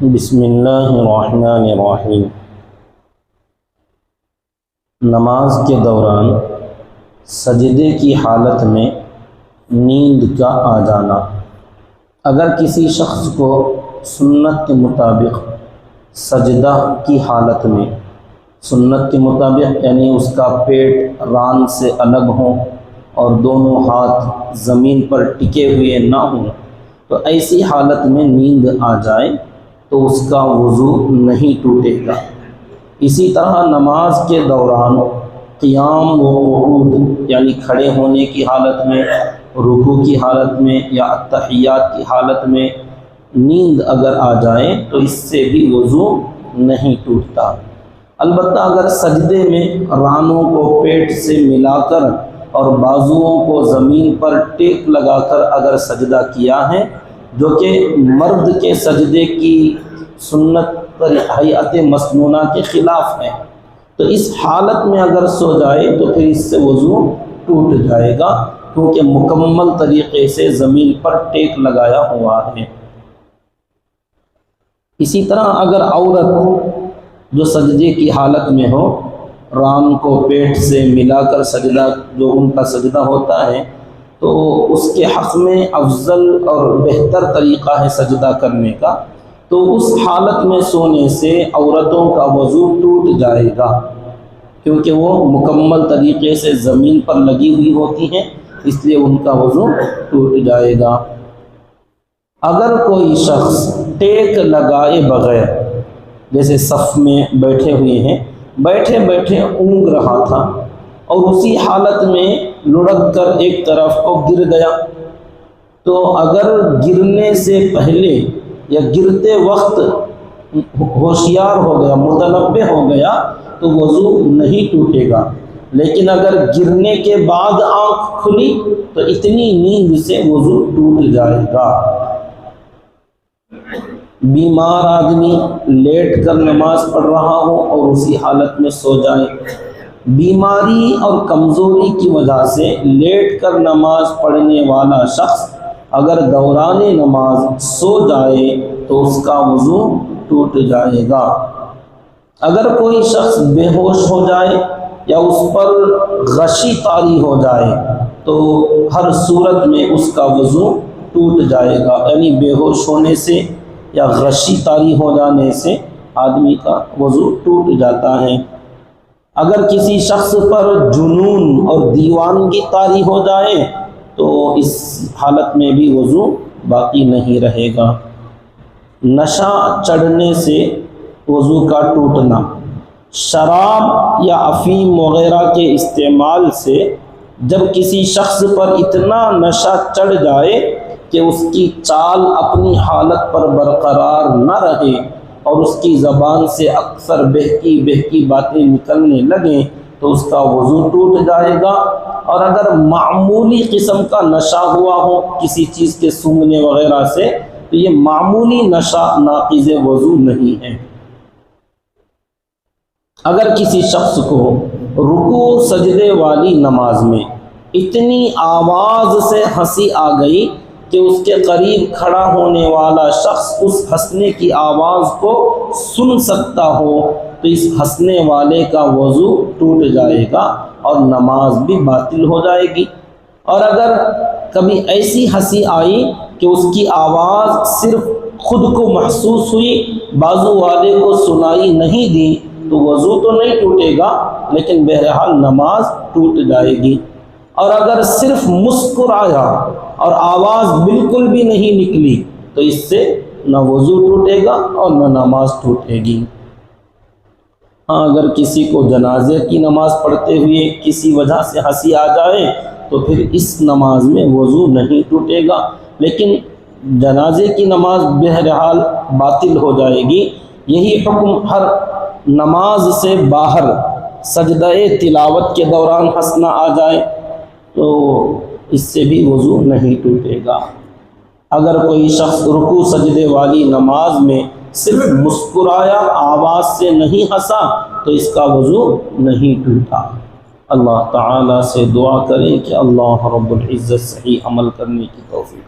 بسم اللہ الرحمن الرحیم۔ نماز کے دوران سجدے کی حالت میں نیند کا آ جانا۔ اگر کسی شخص کو سنت کے مطابق سجدہ کی حالت میں، سنت کے مطابق یعنی اس کا پیٹ ران سے الگ ہو اور دونوں ہاتھ زمین پر ٹکے ہوئے نہ ہوں، تو ایسی حالت میں نیند آ جائے تو اس کا وضو نہیں ٹوٹے گا۔ اسی طرح نماز کے دوران قیام و قعود یعنی کھڑے ہونے کی حالت میں، رکوع کی حالت میں یا اتحیات کی حالت میں نیند اگر آ جائے تو اس سے بھی وضو نہیں ٹوٹتا۔ البتہ اگر سجدے میں رانوں کو پیٹ سے ملا کر اور بازوؤں کو زمین پر ٹیک لگا کر اگر سجدہ کیا ہے، جو کہ مرد کے سجدے کی سنت ہیئت مسنونہ کے خلاف ہے، تو اس حالت میں اگر سو جائے تو پھر اس سے وضو ٹوٹ جائے گا، کیونکہ مکمل طریقے سے زمین پر ٹیک لگایا ہوا ہے۔ اسی طرح اگر عورت جو سجدے کی حالت میں ہو، ران کو پیٹ سے ملا کر سجدہ جو ان کا سجدہ ہوتا ہے، تو اس کے حق میں افضل اور بہتر طریقہ ہے سجدہ کرنے کا، تو اس حالت میں سونے سے عورتوں کا وضو ٹوٹ جائے گا، کیونکہ وہ مکمل طریقے سے زمین پر لگی ہوئی ہوتی ہیں، اس لیے ان کا وضو ٹوٹ جائے گا۔ اگر کوئی شخص ٹیک لگائے بغیر، جیسے صف میں بیٹھے ہوئے ہیں، بیٹھے بیٹھے اونگ رہا تھا اور اسی حالت میں لڑک کر ایک طرف کو گر گیا، تو اگر گرنے سے پہلے یا گرتے وقت ہوشیار ہو گیا، متنبہ ہو گیا تو وضو نہیں ٹوٹے گا، لیکن اگر گرنے کے بعد آنکھ کھلی تو اتنی نیند سے وضو ٹوٹ جائے گا۔ بیمار آدمی لیٹ کر نماز پڑھ رہا ہو اور اسی حالت میں سو جائے، بیماری اور کمزوری کی وجہ سے لیٹ کر نماز پڑھنے والا شخص اگر دوران نماز سو جائے تو اس کا وضو ٹوٹ جائے گا۔ اگر کوئی شخص بے ہوش ہو جائے یا اس پر غشی طاری ہو جائے تو ہر صورت میں اس کا وضو ٹوٹ جائے گا، یعنی بے ہوش ہونے سے یا غشی طاری ہو جانے سے آدمی کا وضو ٹوٹ جاتا ہے۔ اگر کسی شخص پر جنون اور دیوانگی طاری ہو جائے تو اس حالت میں بھی وضو باقی نہیں رہے گا۔ نشہ چڑھنے سے وضو کا ٹوٹنا، شراب یا افیم وغیرہ کے استعمال سے جب کسی شخص پر اتنا نشہ چڑھ جائے کہ اس کی چال اپنی حالت پر برقرار نہ رہے اور اس کی زبان سے اکثر بہکی بہکی باتیں نکلنے لگیں تو اس کا وضو ٹوٹ جائے گا۔ اور اگر معمولی قسم کا نشہ ہوا ہو کسی چیز کے سونگھنے وغیرہ سے تو یہ معمولی نشہ ناقض وضو نہیں ہے۔ اگر کسی شخص کو رکوع سجدے والی نماز میں اتنی آواز سے ہنسی آ گئی کہ اس کے قریب کھڑا ہونے والا شخص اس ہنسنے کی آواز کو سن سکتا ہو تو اس ہنسنے والے کا وضو ٹوٹ جائے گا اور نماز بھی باطل ہو جائے گی۔ اور اگر کبھی ایسی ہنسی آئی کہ اس کی آواز صرف خود کو محسوس ہوئی، بازو والے کو سنائی نہیں دی، تو وضو تو نہیں ٹوٹے گا لیکن بہرحال نماز ٹوٹ جائے گی۔ اور اگر صرف مسکرایا اور آواز بالکل بھی نہیں نکلی تو اس سے نہ وضو ٹوٹے گا اور نہ نماز ٹوٹے گی۔ ہاں، اگر کسی کو جنازے کی نماز پڑھتے ہوئے کسی وجہ سے ہنسی آ جائے تو پھر اس نماز میں وضو نہیں ٹوٹے گا، لیکن جنازے کی نماز بہرحال باطل ہو جائے گی۔ یہی حکم ہر نماز سے باہر سجدہ تلاوت کے دوران ہنسنا آ جائے تو اس سے بھی وضو نہیں ٹوٹے گا۔ اگر کوئی شخص رکوع سجدے والی نماز میں صرف مسکرایا، آواز سے نہیں ہنسا تو اس کا وضو نہیں ٹوٹا۔ اللہ تعالیٰ سے دعا کریں کہ اللہ رب العزت صحیح عمل کرنے کی توفیق